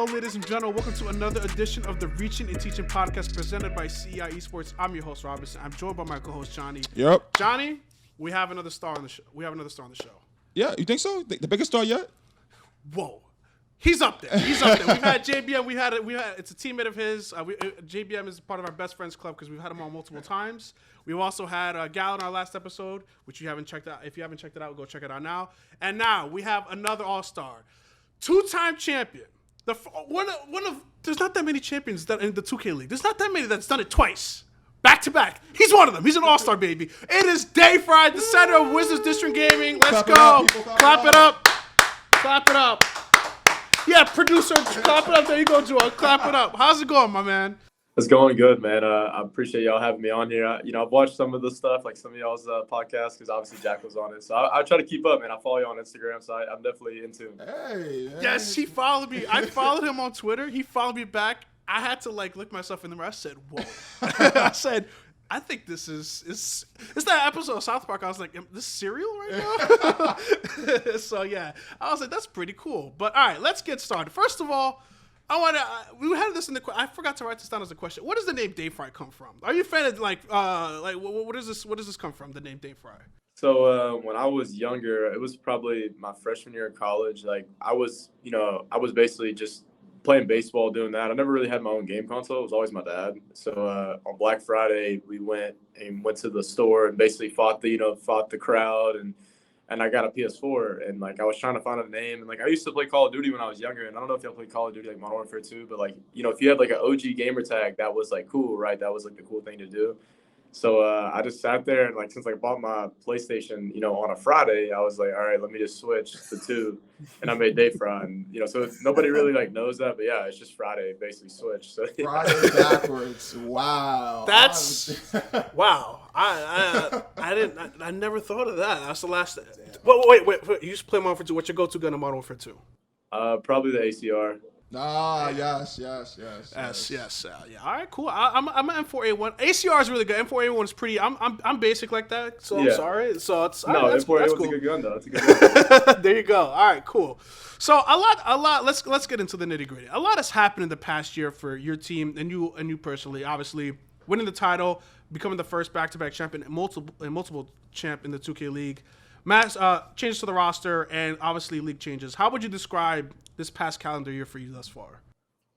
Hello, ladies and gentlemen. Welcome to another edition of the Reachin and Teachin podcast presented by CEI Esports. I'm your host, Robinson. I'm joined by my co-host, Johnny. Yep. Johnny, we have another star on the show. Yeah, you think so? The biggest star yet? Whoa. He's up there. We've had JBM. We had it's a teammate of his. JBM is part of our best friends club because we've had him on multiple times. We've also had Gal in our last episode, which you haven't checked out. If you haven't checked it out, go check it out now. And now we have another all-star, two-time champion. There's not that many champions that in the 2K League. There's not that many that's done it twice, back to back. He's one of them. He's an all-star, baby. It is Dayfri, the center of Wizards District Gaming. Let's go. Clap it up. Clap it up. Yeah, producer, clap it up. There you go, Joel. Clap it up. How's it going, my man? It's going good, man. I appreciate y'all having me on here. I've watched some of the stuff, like some of y'all's podcasts, because obviously Jack was on it. So I try to keep up, man. I follow you on Instagram, so I'm definitely in tune. Hey. Yes, he followed me. I followed him on Twitter. He followed me back. I had to look myself in the mirror. I said, "Whoa!" I said, "I think this is that episode of South Park." I was like, "This cereal right now?" So yeah, I was like, "That's pretty cool." But all right, let's get started. First of all, we had this in the. I forgot to write this down as a question. Where does the name Dayfri come from? Are you a fan of what is this? What does this come from? The name Dayfri. So when I was younger, it was probably my freshman year of college. Like I was basically just playing baseball, doing that. I never really had my own game console. It was always my dad. So on Black Friday, we went to the store and basically fought the crowd and I got a PS4 and I was trying to find a name and I used to play Call of Duty when I was younger, and I don't know if y'all played Call of Duty like Modern Warfare 2, but if you had an OG gamertag, that was cool, right? That was the cool thing to do. So I just sat there and since I bought my PlayStation, on a Friday, I was like, all right, let me just switch to 2, and I made Dayfri, and so nobody really knows that, but yeah, it's just Friday basically switch. So yeah. Friday backwards. Wow. That's wow. I never thought of that. That's the last. Wait. You used to play Modern Warfare 2. What's your go-to gun in Modern Warfare 2? Probably the ACR. Yes. Yeah. All right, cool. I'm an M4A1. ACR is really good. M4A1 is pretty. I'm basic like that, so yeah. I'm sorry. So it's no. Right, M4A1's cool. a good gun though. It's a good gun. There you go. All right, cool. So a lot. Let's get into the nitty-gritty. A lot has happened in the past year for your team and you personally. Obviously, winning the title, becoming the first back-to-back champion and multiple champ in the 2K League. Changes to the roster and obviously league changes. How would you describe this past calendar year for you thus far?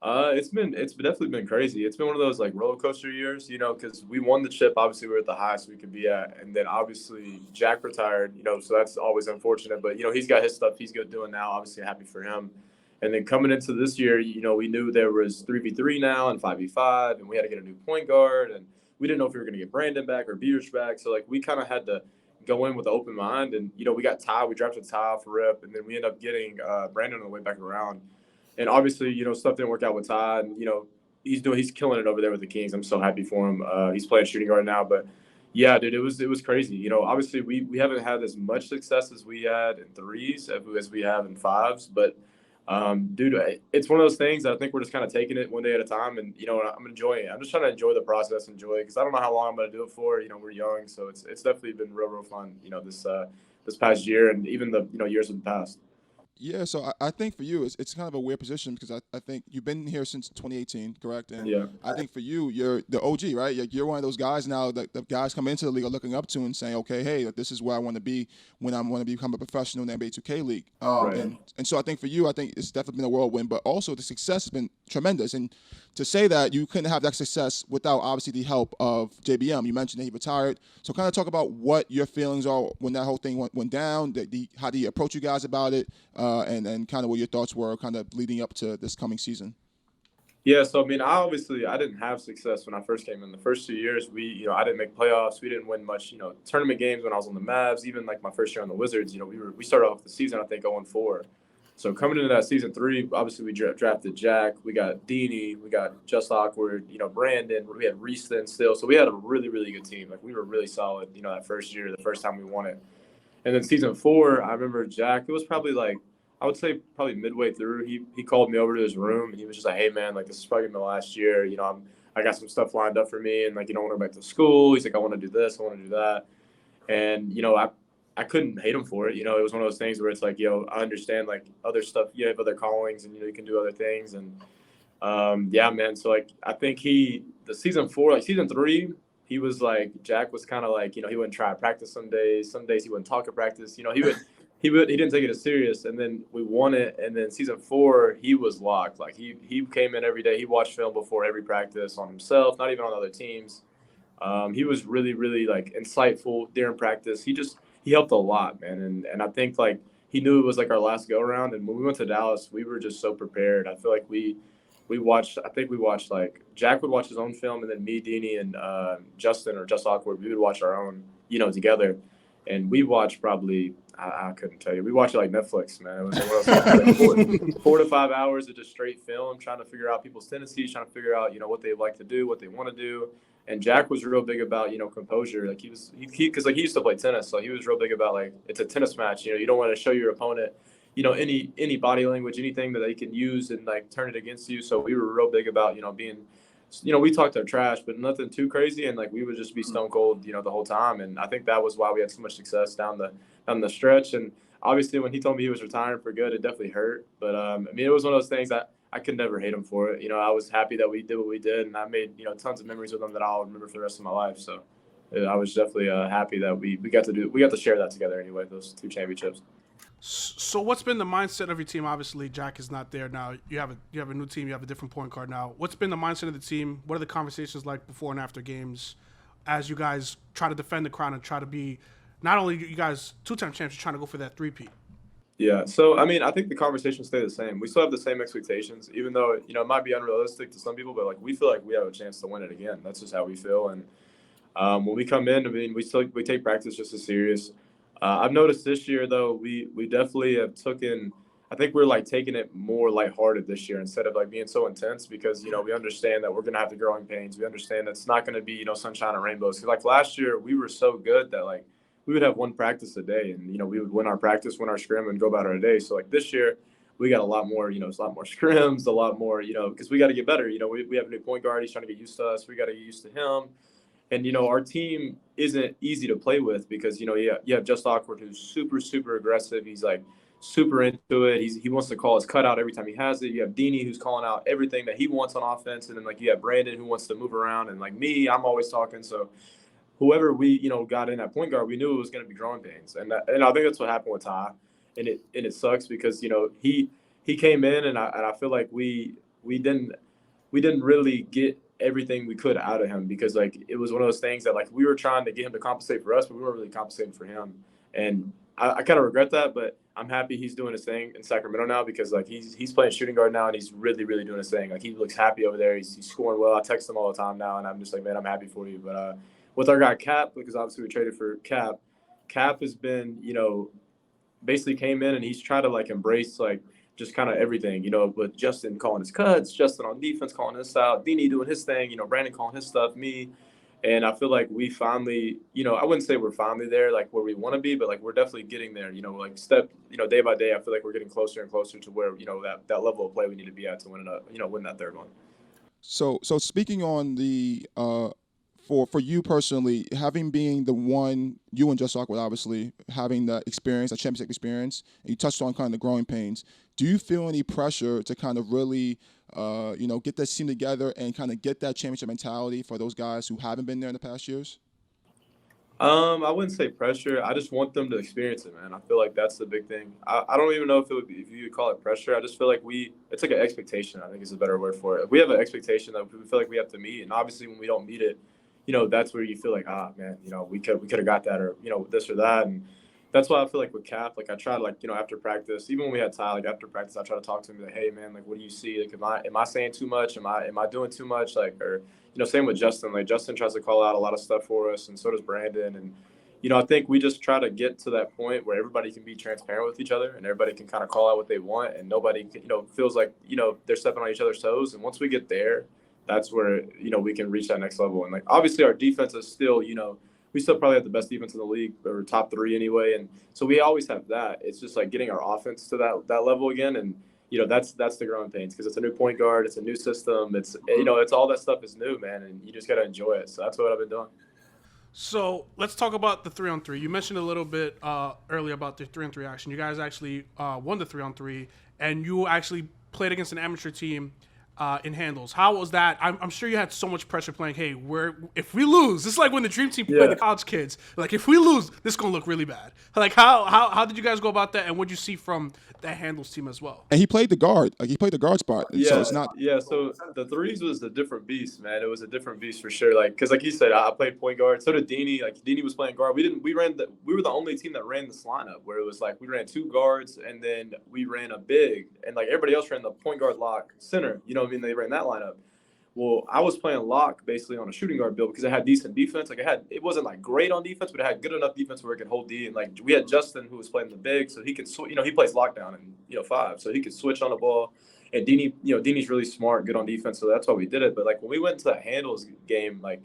It's definitely been crazy. It's been one of those roller coaster years, because we won the chip. Obviously, we were at the highest we could be at, and then obviously Jack retired. So that's always unfortunate. But he's got his stuff he's good doing now. Obviously, happy for him. And then coming into this year, we knew there was 3v3 now and 5v5, and we had to get a new point guard, and we didn't know if we were going to get Brandon back or Beers back. So we kind of had to go in with an open mind, and we got Ty. We drafted Ty off rip, and then we ended up getting Brandon on the way back around. And obviously, stuff didn't work out with Ty, and he's killing it over there with the Kings. I'm so happy for him. He's playing shooting guard now, but yeah, dude, it was crazy. Obviously we haven't had as much success as we had in threes as we have in fives, but dude, it's one of those things that I think we're just kind of taking it one day at a time, and I'm enjoying it. I'm just trying to enjoy the process, enjoy it, because I don't know how long I'm going to do it for. We're young, so it's definitely been real fun. This past year, and even the years of the past. Yeah, so I think for you, it's kind of a weird position because I think you've been here since 2018, correct? And yeah. I think for you, you're the OG, right? You're one of those guys now that the guys coming into the league are looking up to and saying, okay, hey, this is where I want to be when I want to become a professional in the NBA 2K League. Right. And so I think for you, I think it's definitely been a whirlwind, but also the success has been tremendous. And to say that you couldn't have that success without obviously the help of JBM. You mentioned that he retired. So kind of talk about what your feelings are when that whole thing went down, how do you approach you guys about it, and kind of what your thoughts were kind of leading up to this coming season. Yeah, so I didn't have success when I first came in. The first 2 years, I didn't make playoffs. We didn't win much, tournament games when I was on the Mavs. Even my first year on the Wizards, we started off the season I think 0-4. So coming into that season 3, obviously we drafted Jack, we got Deanie, we got Just Awkward, Brandon, we had Reese then still. So we had a really, really good team. We were really solid, that first year, the first time we won it. And then season 4, I remember Jack, it was probably I would say probably midway through, he called me over to his room and he was just like, hey man, this is probably my last year. I got some stuff lined up for me and I want to go back to school. He's like, I want to do this, I want to do that. And, I couldn't hate him for it. You know, it was one of those things where it's like, I understand like other stuff. You have other callings, and you can do other things. And yeah, man. So like, I think the season 4, like season 3, he was like, Jack was kind of like, he wouldn't try to practice some days. Some days he wouldn't talk at practice. He didn't take it as serious. And then we won it. And then season 4, he was locked. Like he came in every day. He watched film before every practice on himself, not even on other teams. He was really, really like insightful during practice. He helped a lot, man. And I think like he knew it was like our last go around. And when we went to Dallas, we were just so prepared. I feel like we watched like Jack would watch his own film, and then me, Deanie, and Justin or Just Awkward, we would watch our own, together. And we watched probably, I couldn't tell you. We watched it like Netflix, man. It was like 4 to 5 hours of just straight film, trying to figure out people's tendencies, trying to figure out, what they like to do, what they want to do. And Jack was real big about, composure. Like he used to play tennis. So he was real big about like, it's a tennis match. You don't want to show your opponent, any body language, anything that they can use and like turn it against you. So we were real big about, being, we talked our trash, but nothing too crazy. And like, we would just be stone cold, the whole time. And I think that was why we had so much success down the stretch. And obviously when he told me he was retiring for good, it definitely hurt. But it was one of those things that I could never hate him for it. I was happy that we did what we did, and I made, tons of memories with him that I'll remember for the rest of my life. So I was definitely happy that we got to share that together anyway, those 2 championships. So what's been the mindset of your team? Obviously, Jack is not there now. You have a new team. You have a different point guard now. What's been the mindset of the team? What are the conversations like before and after games as you guys try to defend the crown and try to be not only you guys 2-time champs, you're trying to go for that 3-peat? Yeah. So, I think the conversations stay the same. We still have the same expectations, even though, it might be unrealistic to some people, but like, we feel like we have a chance to win it again. That's just how we feel. And when we come in, we take practice just as serious. I've noticed this year though, we definitely have I think we're like taking it more lighthearted this year instead of like being so intense because, we understand that we're going to have the growing pains. We understand that it's not going to be, sunshine and rainbows. Cause like last year we were so good that like, we would have 1 practice a day and, we would win our practice, win our scrim and go about our day. So like this year we got a lot more, it's a lot more scrims, a lot more, because we got to get better. We have a new point guard. He's trying to get used to us. We got to get used to him. And, our team isn't easy to play with because, you have Just Awkward who's super, super aggressive. He's like super into it. He wants to call his cutout every time he has it. You have Deanie who's calling out everything that he wants on offense. And then like you have Brandon who wants to move around. And like me, I'm always talking. So whoever we, got in at point guard, we knew it was going to be growing pains. And I think that's what happened with Ty. And it sucks because, he came in and I feel like we didn't really get everything we could out of him because like it was one of those things that like we were trying to get him to compensate for us, but we weren't really compensating for him. And I kind of regret that, but I'm happy he's doing his thing in Sacramento now because like he's playing shooting guard now and he's really, really doing his thing. Like he looks happy over there. He's scoring well. I text him all the time now and I'm just like, man, I'm happy for you. But with our guy Cap, because obviously we traded for Cap has been, basically came in and he's trying to like embrace like just kind of everything, with Justin calling his cuts, Justin on defense calling his style, Deanie doing his thing, Brandon calling his stuff, me. And I feel like we finally, I wouldn't say we're finally there, like where we want to be, but like we're definitely getting there, like day by day. I feel like we're getting closer and closer to where, that level of play we need to be at to win that 3rd one. So speaking on the for you personally, having being the one, you and Just Awkward obviously having that experience, that championship experience, and you touched on kind of the growing pains. Do you feel any pressure to kind of really, get that team together and kind of get that championship mentality for those guys who haven't been there in the past years? I wouldn't say pressure. I just want them to experience it, man. I feel like that's the big thing. I don't even know if you would call it pressure. I just feel like it's like an expectation, I think is a better word for it. We have an expectation that we feel like we have to meet. And obviously when we don't meet it, that's where you feel like, man, we could have got that or, this or that. And that's why I feel like with Cap, like I try to like, after practice, even when we had Ty, like after practice, I try to talk to him like, hey man, like, what do you see? Like, am I saying too much? Am I doing too much? Like, or, same with Justin, like Justin tries to call out a lot of stuff for us and so does Brandon. And, I think we just try to get to that point where everybody can be transparent with each other and everybody can kind of call out what they want and nobody can, feels like, they're stepping on each other's toes. And once we get there, that's where, we can reach that next level. And like, obviously our defense is still, we still probably have the best defense in the league or top 3 anyway. And so we always have that. It's just like getting our offense to that level again. And, that's the growing pains because it's a new point guard. It's a new system. It's, it's all that stuff is new, man. And you just got to enjoy it. So that's what I've been doing. So let's talk about the 3-on-3. You mentioned a little bit earlier about the 3-on-3 action. You guys actually won the 3-on-3, and you actually played against an amateur team in handles. How was that? I'm sure you had so much pressure playing. Hey, if we lose, it's like when the dream team played the college kids. Like if we lose, this is gonna look really bad. Like how did you guys go about that, and what did you see from that handles team as well? And he played the guard. Like he played the guard spot. Yeah, So it's not. yeah. So the threes was a different beast, man. It was a different beast for sure. Like, cause like he said, I played point guard. So did Dini. Like Dini was playing guard. We were the only team that ran this lineup where it was like we ran 2 guards and then we ran a big, and like everybody else ran the point guard lock center. You know what I mean? They ran that lineup. Well, I was playing lock basically on a shooting guard build because it had decent defense. Like it wasn't like great on defense, but it had good enough defense where it could hold D. And like we had Justin who was playing the big, so he could, he plays lockdown and 5, so he could switch on the ball. And Dini, Dini's really smart, good on defense, so that's why we did it. But like when we went to that handles game, like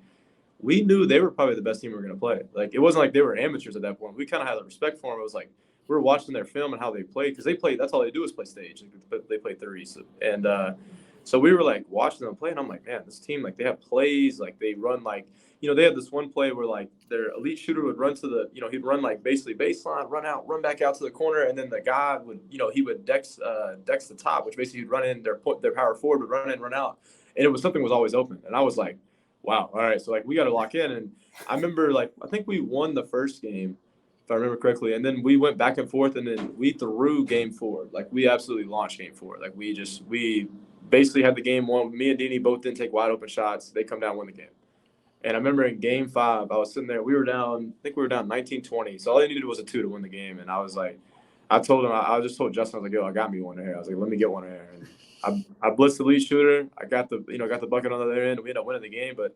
we knew they were probably the best team we were gonna play. Like it wasn't like they were amateurs at that point. We kind of had the respect for them. It was like we were watching their film and how they played because they played. That's all they do is play stage. Like, they play threes and. So we were like watching them play, and I'm like, man, this team, like they have plays, like they run like, they had this one play where like their elite shooter would run to the, he'd run like basically baseline, run out, run back out to the corner, and then the guy would, he would dex the top, which basically he'd run in, their power forward would run in, run out, and it was something was always open, and I was like, wow, all right, so like we got to lock in, and I remember like I think we won the first game, if I remember correctly, and then we went back and forth, and then we threw game 4, like we absolutely launched game 4, like we basically had the game won. Me and Dini both didn't take wide open shots. They come down, win the game. And I remember in game 5, I was sitting there. We were down. I think we were down 19-20. So all they needed was a 2 to win the game. And I was like, I told him. I just told Justin. I was like, yo, I got me one here. I was like, let me get one here. And I blitzed the lead shooter. I got the bucket on the other end. We ended up winning the game. But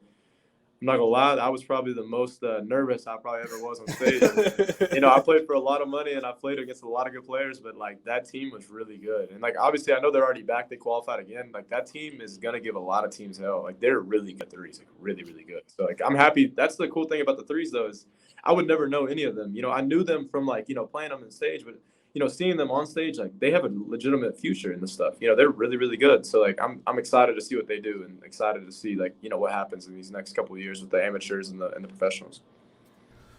I'm not gonna lie, I was probably the most nervous I probably ever was on stage. I played for a lot of money and I played against a lot of good players, but like that team was really good. And like obviously, I know they're already back; they qualified again. Like that team is gonna give a lot of teams hell. Like they're really good threes, like really, really good. So like I'm happy. That's the cool thing about the threes though is I would never know any of them. I knew them from like playing them on stage, but seeing them on stage, like they have a legitimate future in this stuff. They're really, really good. So like I'm excited to see what they do and excited to see like what happens in these next couple of years with the amateurs and the professionals.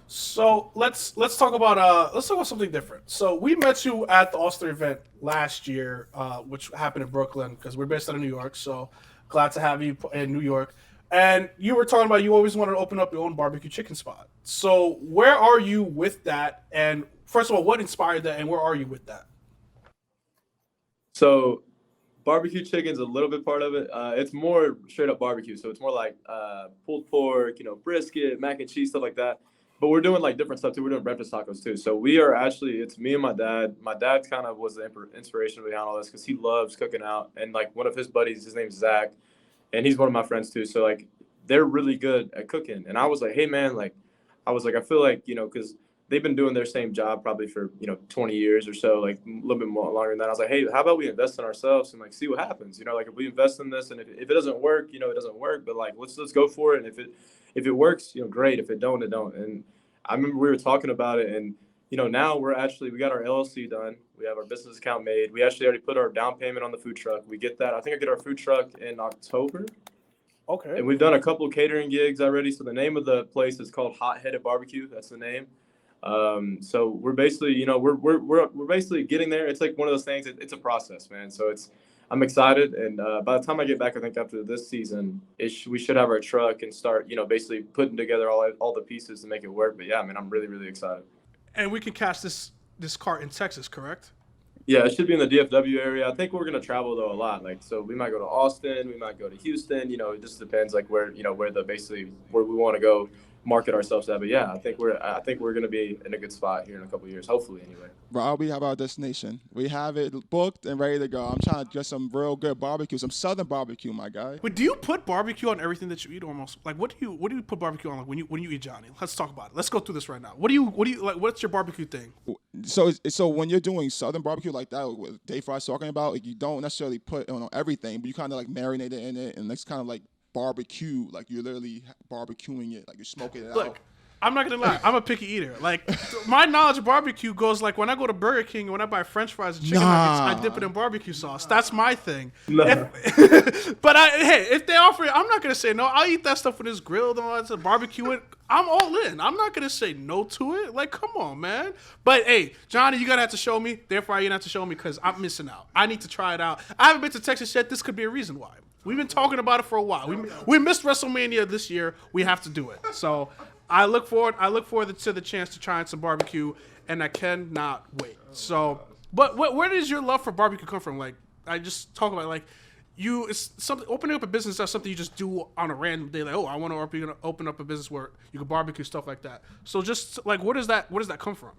So let's talk about something different. So we met you at the All-Star event last year, which happened in Brooklyn because we're based out of New York. So glad to have you in New York. And you were talking about you always wanted to open up your own barbecue chicken spot. So where are you with that? And first of all, what inspired that, and where are you with that? So barbecue chicken's a little bit part of it. It's more straight up barbecue. So it's more like pulled pork, brisket, mac and cheese, stuff like that. But we're doing like different stuff too. We're doing breakfast tacos too. So we are actually, it's me and my dad. My dad kind of was the inspiration behind all this because he loves cooking out. And like one of his buddies, his name's Zach, and he's one of my friends too. So like they're really good at cooking. And I was like, hey man, like I feel like, because they've been doing their same job probably for 20 years or so, like a little bit more longer than that. I was like, hey, how about we invest in ourselves and like see what happens? Like if we invest in this and if it doesn't work, it doesn't work. But like let's go for it. And if it works, great. If it don't, it don't. And I remember we were talking about it, and now we got our LLC done. We have our business account made. We actually already put our down payment on the food truck. We get that. I think I get our food truck in October. Okay. And we've done a couple of catering gigs already. So the name of the place is called HotHeaded BBQ. That's the name. So we're basically, we're basically getting there. It's like one of those things. It's a process, man. So I'm excited. And by the time I get back, I think after this season, we should have our truck and start, basically putting together all the pieces to make it work. But yeah, I mean, I'm really, really excited. And we can catch this cart in Texas, correct? Yeah, it should be in the DFW area. I think we're going to travel though a lot. Like, so we might go to Austin, we might go to Houston, it just depends like where we want to go market ourselves at. But yeah, I think we're going to be in a good spot here in a couple of years, hopefully anyway. Rob, we have our destination. We have it booked and ready to go. I'm trying to get some real good barbecue, some Southern barbecue, my guy. But do you put barbecue on everything that you eat almost? Like what do you put barbecue on like when you eat Johnny? Let's talk about it. Let's go through this right now. What do you like? What's your barbecue thing? So when you're doing Southern barbecue like that, what Dayfri's talking about, like you don't necessarily put on everything, but you kind of like marinate it in it, and it's kind of like barbecue, like you're literally barbecuing it, like you're smoking it out. I'm not gonna lie. I'm a picky eater. Like my knowledge of barbecue goes like when I go to Burger King, when I buy French fries and chicken nuggets, I dip it in barbecue sauce. That's my thing. But hey, if they offer it, I'm not gonna say no. I'll eat that stuff when it's grilled and all that stuff, barbecue it. I'm all in. I'm not gonna say no to it. Like, come on, man. But hey, Johnny, you gotta have to show me. Therefore, you have to show me because I'm missing out. I need to try it out. I haven't been to Texas yet. This could be a reason why. We've been talking about it for a while. We missed WrestleMania this year. We have to do it. So I look forward to the chance to try some barbecue, and I cannot wait. So, but where does your love for barbecue come from? Like, I just talk about like it's something opening up a business. That's something you just do on a random day. Like, oh, I want to open up a business where you can barbecue stuff like that. So just like, where does that come from?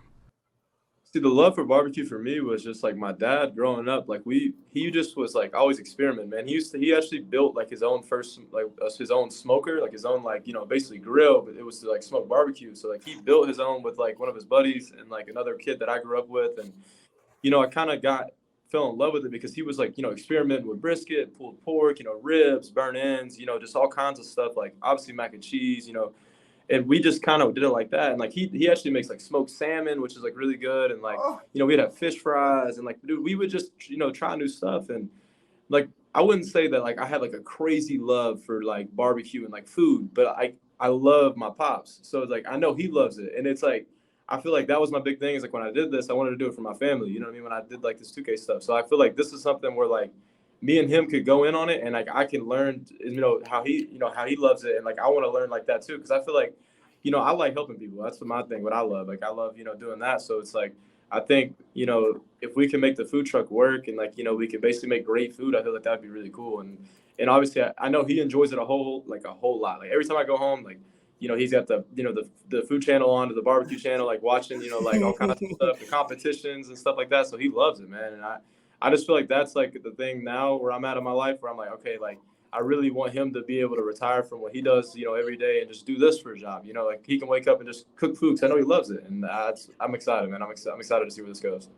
See, the love for barbecue for me was just like my dad growing up. Like he just was like always experimenting, man. He actually built like his own his own smoker, like his own basically grill, but it was to like smoke barbecue. So like he built his own with like one of his buddies and like another kid that I grew up with, and I kind of fell in love with it because he was like experimenting with brisket, pulled pork, ribs, burnt ends, just all kinds of stuff. Like obviously mac and cheese, And we just kind of did it like that. And like he actually makes like smoked salmon, which is like really good. And like, we'd have fish fries and like, dude, we would just, try new stuff. And like, I wouldn't say that like I had like a crazy love for like barbecue and like food, but I love my pops. So it's like, I know he loves it. And it's like, I feel like that was my big thing is like when I did this, I wanted to do it for my family. You know what I mean? When I did like this 2K stuff. So I feel like this is something where like, me and him could go in on it, and like I can learn, how he loves it, and like I want to learn like that too, because I feel like, I like helping people. That's my thing. What I love, like I love, doing that. So it's like I think, if we can make the food truck work, and like we can basically make great food, I feel like that'd be really cool. And obviously, I know he enjoys it a whole lot. Like every time I go home, like he's got the food channel on, to the barbecue channel, like watching like all kinds of stuff, the competitions and stuff like that. So he loves it, man. And I just feel like that's like the thing now where I'm at in my life, where I'm like, okay, like I really want him to be able to retire from what he does, every day and just do this for a job. Like he can wake up and just cook food, because I know he loves it. And I'm excited, man. I'm excited to see where this goes.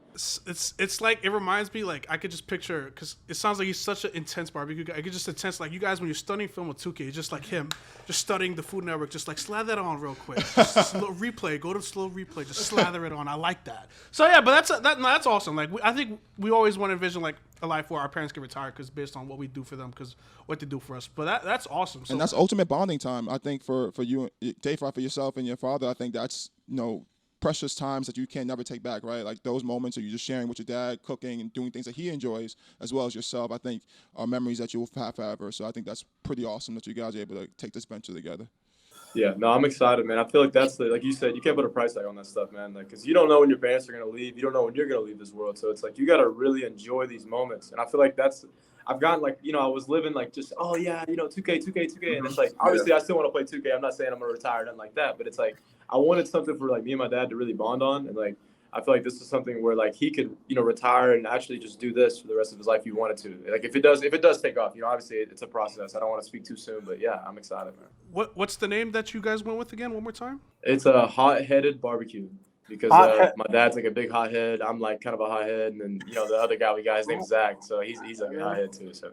It's like, it reminds me, like I could just picture, because it sounds like he's such an intense barbecue guy. I could just intense, like you guys, when you're studying film with 2K, it's just like him just studying the Food Network, just like slather that on real quick. Just slow replay, go to slow replay, just slather it on. I like that. So yeah, but that's awesome. Like I think we always want to envision like a life where our parents can retire, because based on what we do for them, because what they do for us. But that's awesome. So, and that's ultimate bonding time, I think, for you, Dayfri, for yourself and your father. I think that's precious times that you can never take back, right? Like those moments where you're just sharing with your dad, cooking and doing things that he enjoys, as well as yourself, I think are memories that you'll have forever. So I think that's pretty awesome that you guys are able to take this venture together. Yeah, no, I'm excited, man. I feel like that's like you said, you can't put a price tag on that stuff, man. Like, because you don't know when your parents are going to leave. You don't know when you're going to leave this world. So it's like you got to really enjoy these moments. And I feel like I've gotten like, I was living like just, 2K. And it's like, obviously I still want to play 2K. I'm not saying I'm going to retire, nothing like that. But it's like, I wanted something for like me and my dad to really bond on. And like, I feel like this is something where like he could, retire and actually just do this for the rest of his life if he wanted to. Like if it does take off, obviously it's a process. I don't want to speak too soon, but yeah, I'm excited, man. What's the name that you guys went with again? One more time? It's a HotHeaded BBQ, because my dad's like a big hothead. I'm like kind of a hothead, and then the other guy we got, his name's Zach, so he's like a hothead too. So.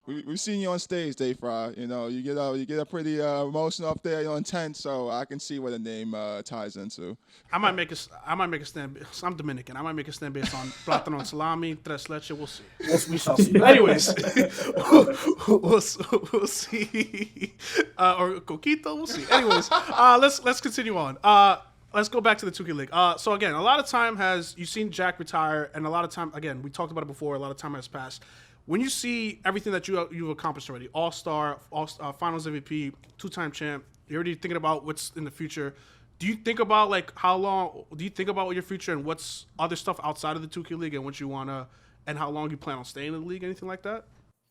We've seen you on stage, Dayfri. You get pretty emotional up there, intense. So I can see where the name ties into. I might make a stand. I'm Dominican. I might make a stand based on plátano salami, tres leche. We'll see. We shall see. Anyways, we'll see. Or coquito. We'll see. Anyways, let's continue on. Let's go back to the 2K League. So again, a lot of time you've seen Jack retire, and a lot of time, again, we talked about it before. A lot of time has passed. When you see everything that you've accomplished already, All-Star, Finals MVP, 2-time champ, you're already thinking about what's in the future. Do you think about like how long? Do you think about your future and what's other stuff outside of the 2K League and what you wanna, and how long you plan on staying in the league? Anything like that?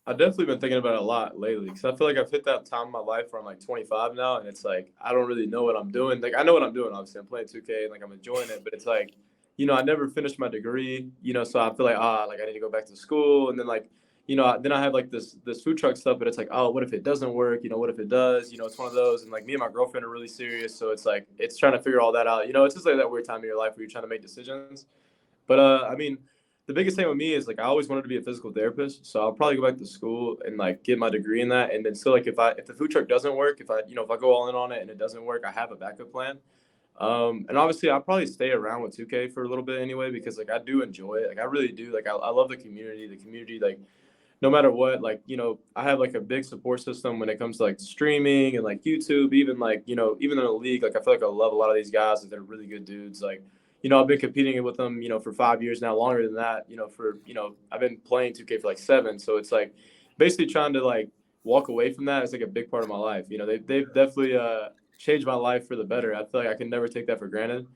I've definitely been thinking about it a lot lately, because I feel like I've hit that time in my life where I'm like 25 now, and it's like I don't really know what I'm doing. Like I know what I'm doing, obviously I'm playing 2K and like I'm enjoying it, but it's like I never finished my degree, so I feel like like I need to go back to school, and then like. Then I have like this food truck stuff, but it's like, oh, what if it doesn't work? What if it does? It's one of those. And like me and my girlfriend are really serious. So it's like, it's trying to figure all that out. It's just like that weird time in your life where you're trying to make decisions. But I mean, the biggest thing with me is like, I always wanted to be a physical therapist. So I'll probably go back to school and like get my degree in that. And then still like, if the food truck doesn't work, if I go all in on it and it doesn't work, I have a backup plan. And obviously, I'll probably stay around with 2K for a little bit anyway because like I do enjoy it. Like I really do. Like I love the community. The community, like no matter what, like I have like a big support system when it comes to like streaming and like YouTube. Even like even in the league, like I feel like I love a lot of these guys. Like, they're really good dudes. Like I've been competing with them for 5 years now, longer than that. I've been playing 2K for like 7. So it's like basically trying to like walk away from that is like a big part of my life. They've definitely changed my life for the better. I feel like I can never take that for granted.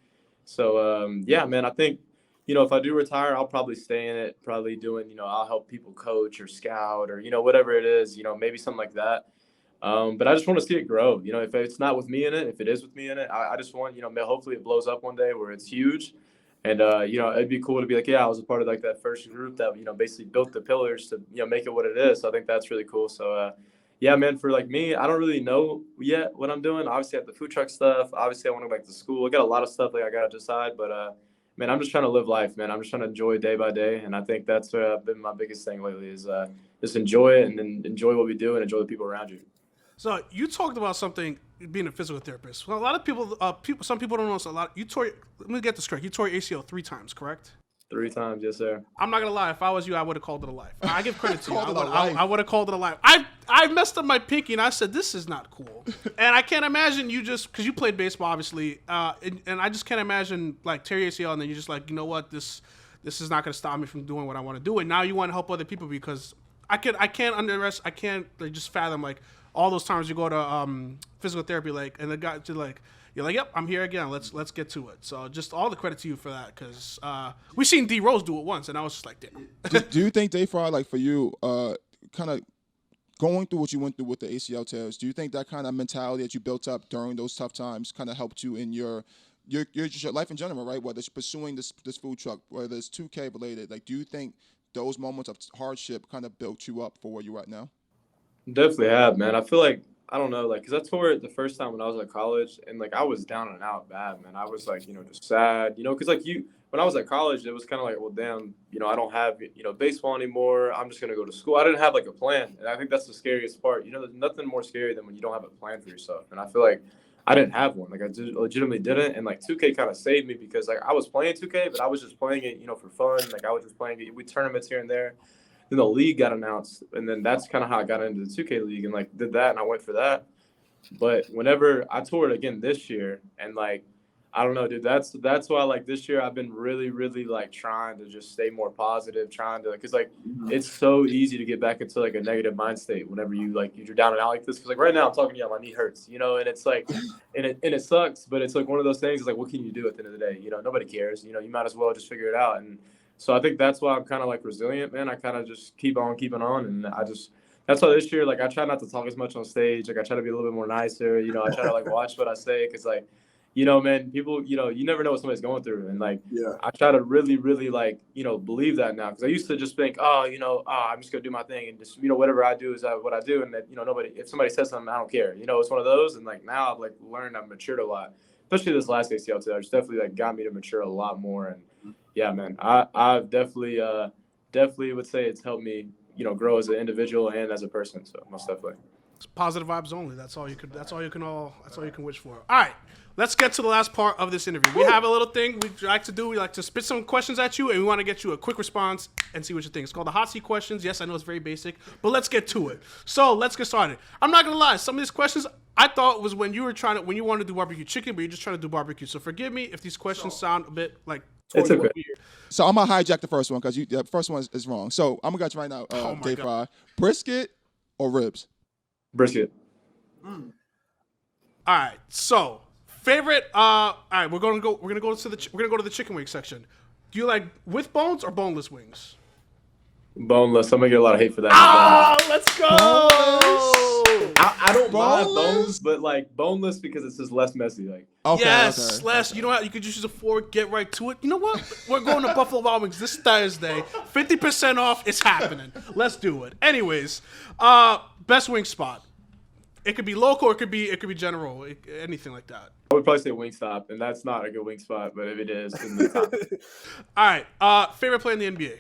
So yeah, man, I think if I do retire, I'll probably stay in it, probably doing I'll help people coach or scout or whatever it is, maybe something like that. But I just want to see it grow. If it's not with me in it, if it is with me in it, I just want hopefully it blows up one day where it's huge. And it'd be cool to be like, yeah, I was a part of like that first group that basically built the pillars to make it what it is. So I think that's really cool. So yeah, man, for like me, I don't really know yet what I'm doing. Obviously, I have the food truck stuff. Obviously, I want to go back to school. I got a lot of stuff like I got to decide. But man, I'm just trying to live life, man. I'm just trying to enjoy day by day. And I think that's been my biggest thing lately is just enjoy it and then enjoy what we do and enjoy the people around you. So you talked about something being a physical therapist. Well, a lot of people, some people don't know this a lot. Let me get this correct. You tore your ACL 3 times, correct? 3 times, yes, sir. I'm not gonna lie. If I was you, I would have called it a life. I give credit to you. I would have called it a life. I messed up my pinky, and I said this is not cool. And I can't imagine you just because you played baseball, obviously, and I just can't imagine like tear your ACL, and then you're just like, you know what, this is not gonna stop me from doing what I want to do. And now you want to help other people because I can't like, just fathom like all those times you go to physical therapy, like, and the guy to like. You're like, yep, I'm here again. Let's get to it. So just all the credit to you for that because we seen D Rose do it once, and I was just like, damn. Do you think, Dayfri, like for you, kind of going through what you went through with the ACL tears, do you think that kind of mentality that you built up during those tough times kind of helped you in your life in general, right? Whether it's pursuing this food truck, whether it's 2K related, like, do you think those moments of hardship kind of built you up for where you're at now? Definitely have, man. I feel like I don't know, like, because I tore it the first time when I was at college, and like I was down and out bad, man. I was like, just sad, because like when I was at college, it was kind of like, well, damn, I don't have baseball anymore. I'm just gonna go to school. I didn't have like a plan, and I think that's the scariest part. There's nothing more scary than when you don't have a plan for yourself. And I feel like I didn't have one. Like I legitimately didn't, and like 2K kind of saved me because like I was playing 2K, but I was just playing it, for fun. Like I was just playing it with tournaments here and there. Then the league got announced, and then that's kind of how I got into the 2K league and like did that, and I went for that. But whenever I toured again this year, and like I don't know, dude, that's why like this year I've been really, really like trying to just stay more positive, trying to because like it's so easy to get back into like a negative mind state whenever you're down and out like this. Because like right now I'm talking to you, my knee hurts, and it's like and it sucks, but it's like one of those things. It's like what can you do at the end of the day? Nobody cares. You might as well just figure it out. And so I think that's why I'm kind of like resilient, man. I kind of just keep on keeping on, and that's why this year, like, I try not to talk as much on stage. Like, I try to be a little bit more nicer. I try to like watch what I say because, like, man, people, you never know what somebody's going through, and like, yeah. I try to really, really like, believe that now because I used to just think, I'm just gonna do my thing and just, whatever I do is what I do, and that, nobody, if somebody says something, I don't care. It's one of those, and like now I've like learned, I've matured a lot, especially this last ACL tear. It's definitely like got me to mature a lot more, and yeah, man, I've definitely would say it's helped me, grow as an individual and as a person. So most definitely. It's positive vibes only. That's all you can wish for. All right, let's get to the last part of this interview. We have a little thing we like to do. We like to spit some questions at you, and we want to get you a quick response and see what you think. It's called the hot seat questions. Yes, I know it's very basic, but let's get to it. So let's get started. I'm not gonna lie. Some of these questions I thought was when you wanted to do barbecue chicken, but you're just trying to do barbecue. So forgive me if these questions sound a bit like. It's okay. So I'm gonna hijack the first one because the first one is wrong. So I'm gonna get you right now, Dayfri. Brisket or ribs? Brisket. All right. So favorite. All right. We're gonna go to the chicken wing section. Do you like with bones or boneless wings? Boneless. I'm gonna get a lot of hate for that. Oh, let's go. I don't mind bones, but like boneless because it's just less messy. Like less. Okay. You know what? You could just use a fork, get right to it. You know what? We're going to Buffalo Wild Wings this Thursday. 50% off. It's happening. Let's do it. Anyways, best wing spot. It could be local, or it could be general, anything like that. I would probably say Wingstop, and that's not a good wing spot, but if it is, then the top. All right. Favorite player in the NBA.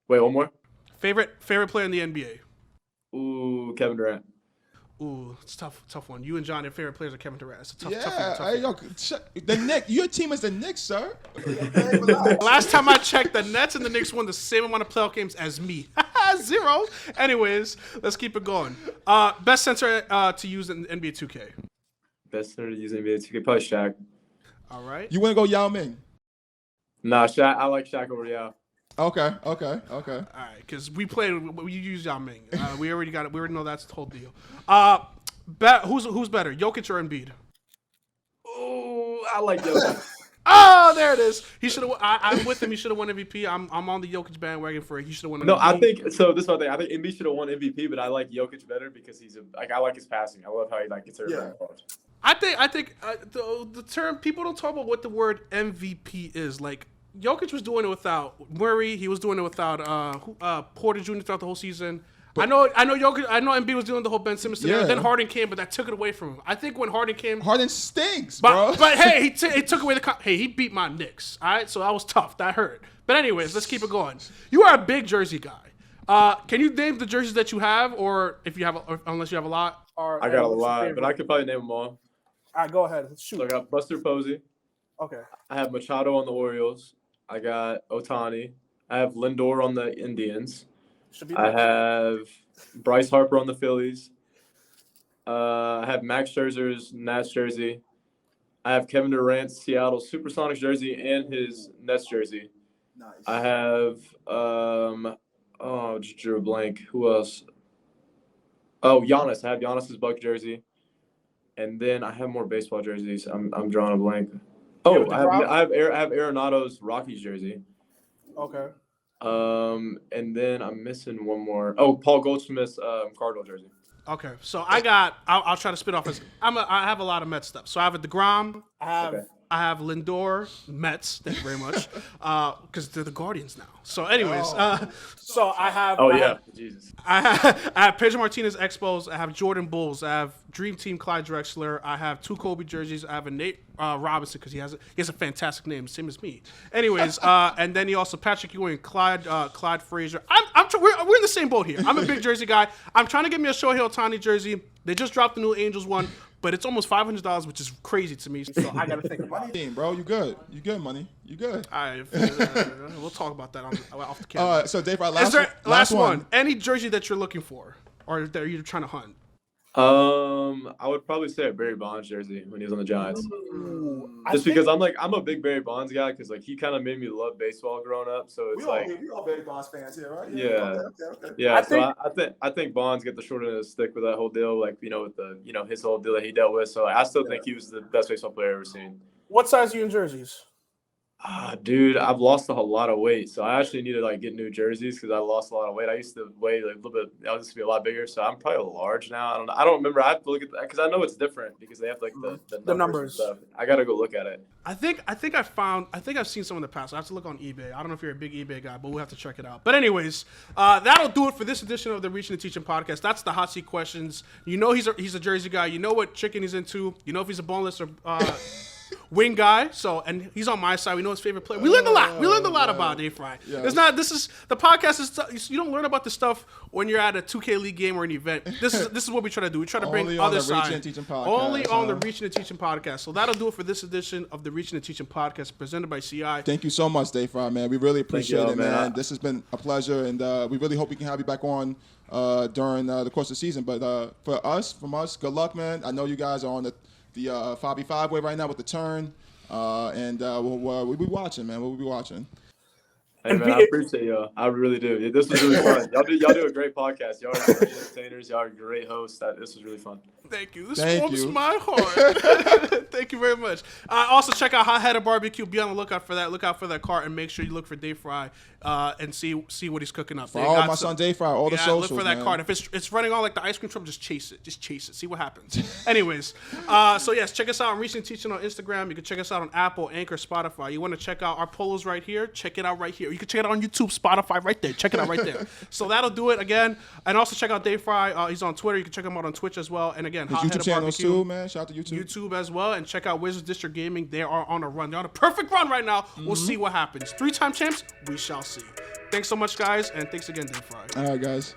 Wait, one more. Favorite player in the NBA. Ooh, Kevin Durant. Ooh, it's tough one. You and John, your favorite players are Kevin Durant. It's a tough Hey, one. the Knicks. Your team is the Knicks, sir. Last time I checked, the Nets and the Knicks won the same amount of playoff games as me. 0. Anyways, let's keep it going. Best center to use in NBA 2K. Best center to use in NBA 2K, probably Shaq. All right. You want to go Yao Ming? Nah, Shaq. I like Shaq over Yao. Okay. All right, because we use Yao Ming. We already got it. We already know that's the whole deal. Who's better, Jokic or Embiid? Oh, I like Jokic. Oh, there it is. He should have. I'm with him. He should have won MVP. I'm on the Jokic bandwagon for it. He should have won MVP. No, I think so. This is my thing. I think Embiid should have won MVP, but I like Jokic better because I like his passing. I love how he gets everybody involved. I think the term, people don't talk about what the word MVP is. Like, Jokic was doing it without Murray. He was doing it without Porter Jr. throughout the whole season. I know Jokic. I know Embiid was doing the whole Ben Simmons thing. Yeah. Then Harden came, but that took it away from him. I think when Harden came, Harden stinks, bro. but hey, he took away he beat my Knicks. All right, so that was tough. That hurt. But anyways, let's keep it going. You are a big jersey guy. Can you name the jerseys that you have, or if you have, unless you have a lot? I got a lot, but I could probably name them all. All right, go ahead. Shoot. So I got Buster Posey. Okay. I have Machado on the Orioles. I got Ohtani. I have Lindor on the Indians. I have Bryce Harper on the Phillies. I have Max Scherzer's Nats jersey. I have Kevin Durant's Seattle Supersonics jersey and his Nets jersey. Nice. I have just drew a blank. Who else? Oh, Giannis. I have Giannis's Bucks jersey. And then I have more baseball jerseys. I'm drawing a blank. Oh, I have Arenado's Rockies jersey. Okay. And then I'm missing one more. Oh, Paul Goldschmidt's Cardinal jersey. Okay, so I'll try to spit off. I have a lot of Mets stuff. So I have a DeGrom. I have Lindor, Mets. Thank you very much. Because they're the Guardians now. So anyways, so I have. Oh yeah, Jesus. I have Pedro Martinez Expos. I have Jordan Bulls. I have Dream Team Clyde Drexler. I have 2 Kobe jerseys. I have a Nate Robinson because he has a fantastic name, same as me. Anyways, and then he also Patrick Ewing, Clyde Frazier. We're in the same boat here. I'm a big jersey guy. I'm trying to get me a Shohei Ohtani jersey. They just dropped the new Angels one, but it's almost $500, which is crazy to me. So I gotta think about it. Bro, you good? You good, money? You good? All right, we'll talk about that off the camera. So Dave, last one. Any jersey that you're looking for, or that you're trying to hunt? I would probably say a Barry Bonds jersey when he was on the Giants. Just because I'm a big Barry Bonds guy because he kind of made me love baseball growing up. So it's we all Barry Bonds fans here, right? Yeah. Okay. Yeah. I think Bonds get the short end of the stick with that whole deal, with the his whole deal that he dealt with. So I still think he was the best baseball player I've ever seen. What size are you in jerseys? Dude, I've lost a lot of weight, so I actually need to get new jerseys because I lost a lot of weight. I used to weigh a little bit. I used to be a lot bigger, so I'm probably large now. I don't remember. I have to look at that because I know it's different because they have the numbers. And stuff. I gotta go look at it. I think I've seen some in the past. I have to look on eBay. I don't know if you're a big eBay guy, but we'll have to check it out. But anyways, that'll do it for this edition of the Reachin and Teachin podcast. That's the hot seat questions. You know he's a jersey guy. You know what chicken he's into. You know if he's a boneless or wing guy. So, and he's on my side. We know his favorite player. We learned a lot. We learned a lot about Dayfri. Yeah. The podcast is you don't learn about this stuff when you're at a 2K League game or an event. This is what we try to do. We try to bring other side. Only on the Reachin and Teachin podcast. So that'll do it for this edition of the Reachin and Teachin podcast presented by CI. Thank you so much, Dayfri, man. We really appreciate it, man. This has been a pleasure, and we really hope we can have you back on during the course of the season. But from us, good luck, man. I know you guys are on the 5v5 way right now with the turn, and we'll be watching, man. We'll be watching. Hey, man, I appreciate y'all. I really do. This was really fun. Y'all do a great podcast. Y'all are great entertainers. Y'all are great hosts. This was really fun. Thank you. This warms my heart. Thank you very much. Also, check out HotHeaded BBQ. Be on the lookout for that. Look out for that cart, and make sure you look for Dayfri and see what he's cooking up. Follow my son Dayfri, all the socials, look for that man. cart. If it's running on like the ice cream truck, just chase it. Just chase it. See what happens. Anyways, so yes, check us out on Reachin and Teachin on Instagram. You can check us out on Apple, Anchor, Spotify. You want to check out our polos right here? Check it out right here. You can check it out on YouTube, Spotify, right there. Check it out right there. So that'll do it again. And also check out Dayfri. He's on Twitter. You can check him out on Twitch as well. And again, his YouTube channels too, man. Shout out to YouTube. YouTube as well. And check out Wizards District Gaming. They are on a run. They're on a perfect run right now. We'll see what happens. 3-time champs, we shall see. Thanks so much, guys. And thanks again, Dayfri. All right, guys.